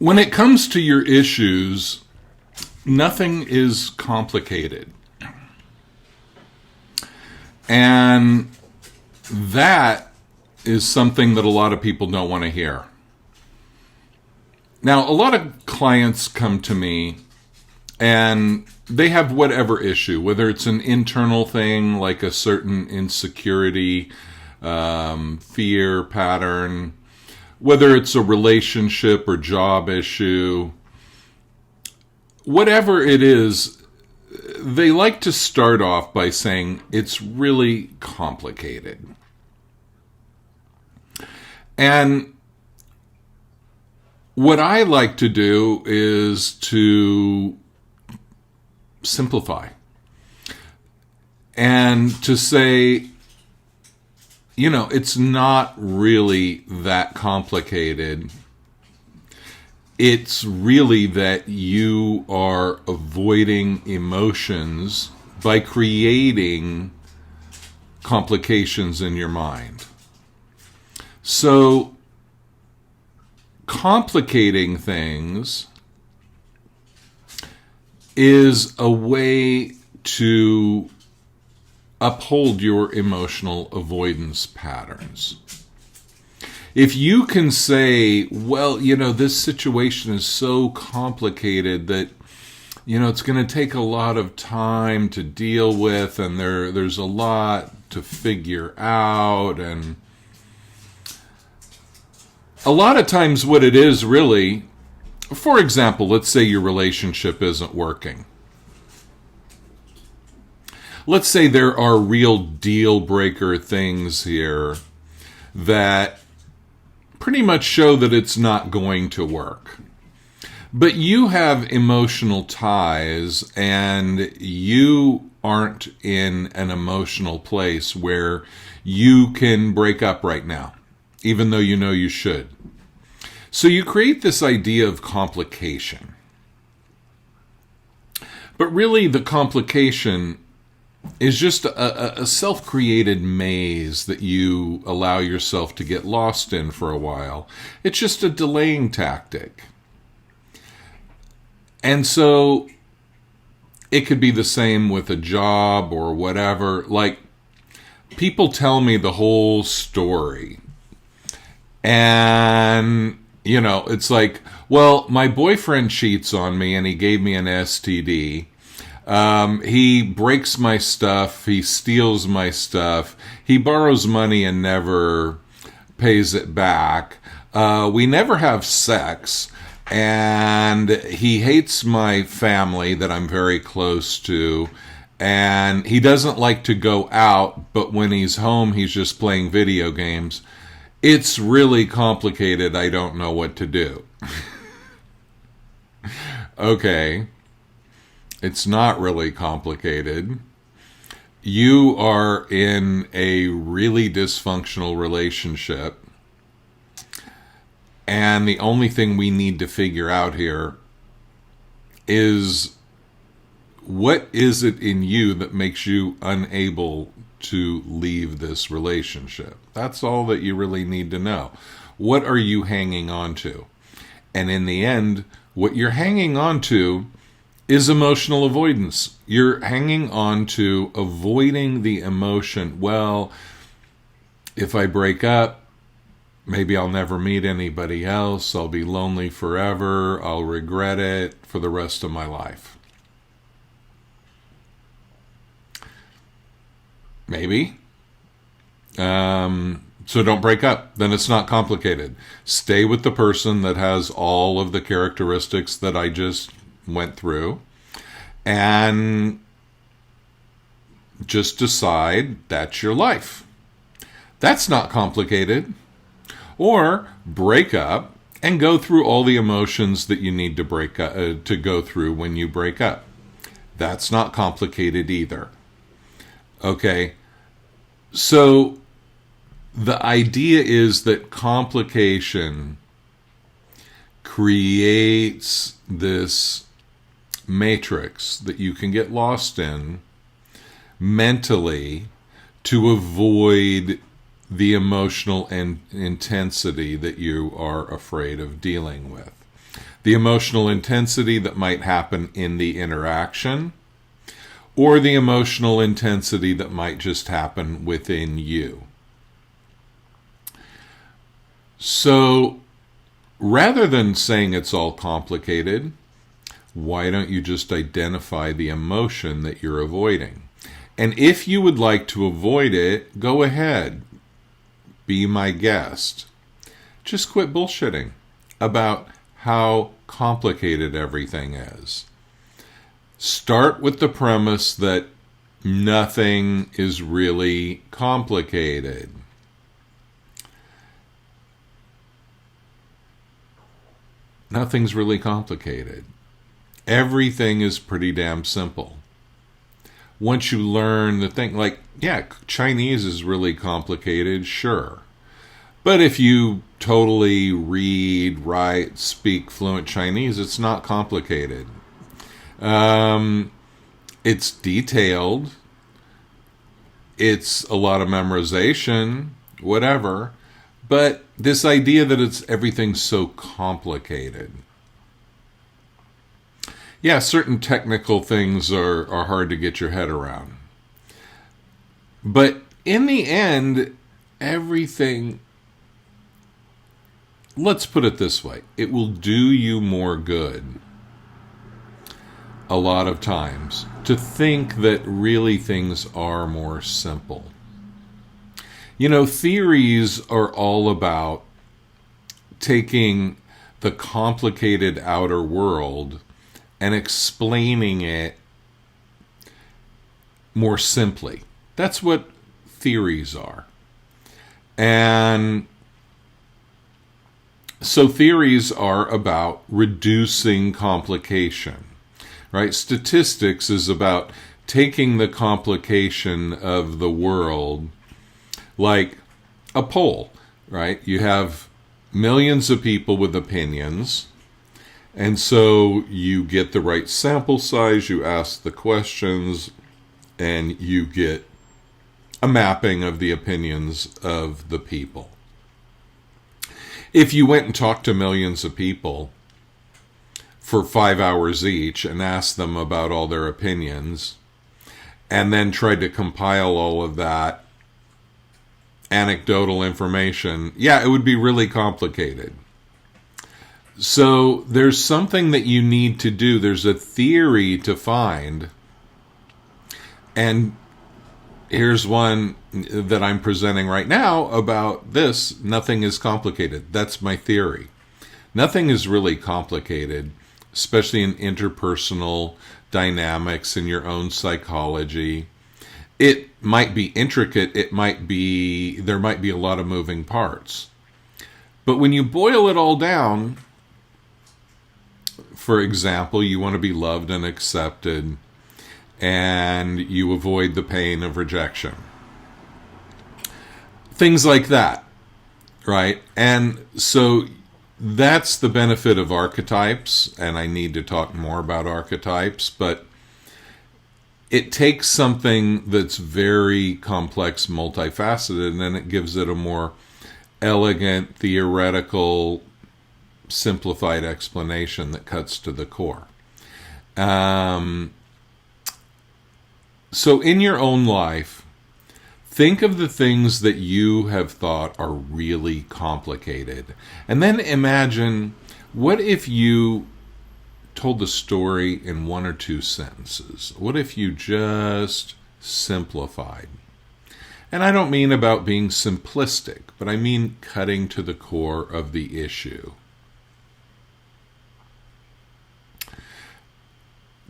When it comes to your issues, nothing is complicated. And that is something that a lot of people don't want to hear. Now, a lot of clients come to me and they have whatever issue, whether it's an internal thing like a certain insecurity, fear pattern, whether it's a relationship or job issue, whatever it is, they like to start off by saying it's really complicated. And what I like to do is to simplify and to say, it's not really that complicated. It's really that you are avoiding emotions by creating complications in your mind. So, complicating things is a way to uphold your emotional avoidance patterns. If you can say, well, this situation is so complicated that, it's going to take a lot of time to deal with, and there's a lot to figure out, and a lot of times what it is really, for example, let's say your relationship isn't working. Let's say there are real deal breaker things here that pretty much show that it's not going to work. But you have emotional ties and you aren't in an emotional place where you can break up right now, even though you know you should. So you create this idea of complication. But really the complication is just a self-created maze that you allow yourself to get lost in for a while. It's just a delaying tactic. And so it could be the same with a job or whatever. Like, people tell me the whole story. And, it's like, well, my boyfriend cheats on me and he gave me an STD. He breaks my stuff. He steals my stuff. He borrows money and never pays it back. We never have sex. And he hates my family that I'm very close to. And he doesn't like to go out, but when he's home, he's just playing video games. It's really complicated. I don't know what to do. Okay. It's not really complicated. You are in a really dysfunctional relationship. And the only thing we need to figure out here is, what is it in you that makes you unable to leave this relationship? That's all that you really need to know. What are you hanging on to? And in the end, what you're hanging on to is emotional avoidance. You're hanging on to avoiding the emotion. Well, if I break up, maybe I'll never meet anybody else. I'll be lonely forever. I'll regret it for the rest of my life. Maybe. So don't break up. Then it's not complicated. Stay with the person that has all of the characteristics that I just went through, and just decide that's your life. That's not complicated. Or break up and go through all the emotions that you need to to go through when you break up. That's not complicated either. Okay, so the idea is that complication creates this matrix that you can get lost in mentally to avoid the emotional intensity that you are afraid of dealing with. the emotional intensity that might happen in the interaction, or the emotional intensity that might just happen within you. So rather than saying it's all complicated, why don't you just identify the emotion that you're avoiding? And if you would like to avoid it, go ahead. Be my guest. Just quit bullshitting about how complicated everything is. Start with the premise that nothing is really complicated. Nothing's really complicated. Everything is pretty damn simple. Once you learn the thing, like, yeah, Chinese is really complicated, sure. But if you totally read, write, speak fluent Chinese, it's not complicated. It's detailed. It's a lot of memorization, whatever. But this idea that everything's so complicated. Yeah, certain technical things are hard to get your head around. But in the end, everything, let's put it this way, it will do you more good a lot of times to think that really things are more simple. You know, theories are all about taking the complicated outer world and explaining it more simply. That's what theories are. And so theories are about reducing complication, right? Statistics is about taking the complication of the world, like a poll, right? You have millions of people with opinions, and so you get the right sample size, you ask the questions, and you get a mapping of the opinions of the people. If you went and talked to millions of people for 5 hours each and asked them about all their opinions, and then tried to compile all of that anecdotal information, yeah, it would be really complicated. So there's something that you need to do. There's a theory to find. And here's one that I'm presenting right now about this. Nothing is complicated. That's my theory. Nothing is really complicated, especially in interpersonal dynamics in your own psychology. It might be intricate. There might be a lot of moving parts. But when you boil it all down, for example, you want to be loved and accepted, and you avoid the pain of rejection. Things like that, right? And so that's the benefit of archetypes, and I need to talk more about archetypes, but it takes something that's very complex, multifaceted, and then it gives it a more elegant, theoretical, simplified explanation that cuts to the core. So in your own life, think of the things that you have thought are really complicated. And then imagine, what if you told the story in 1 or 2 sentences? What if you just simplified? And I don't mean about being simplistic, but I mean cutting to the core of the issue.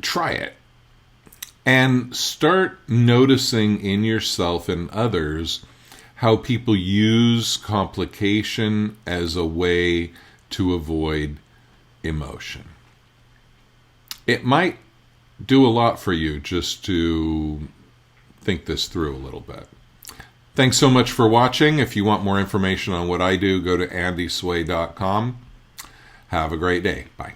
Try it. And start noticing in yourself and others how people use complication as a way to avoid emotion. It might do a lot for you just to think this through a little bit. Thanks so much for watching. If you want more information on what I do, go to andysway.com. Have a great day. Bye.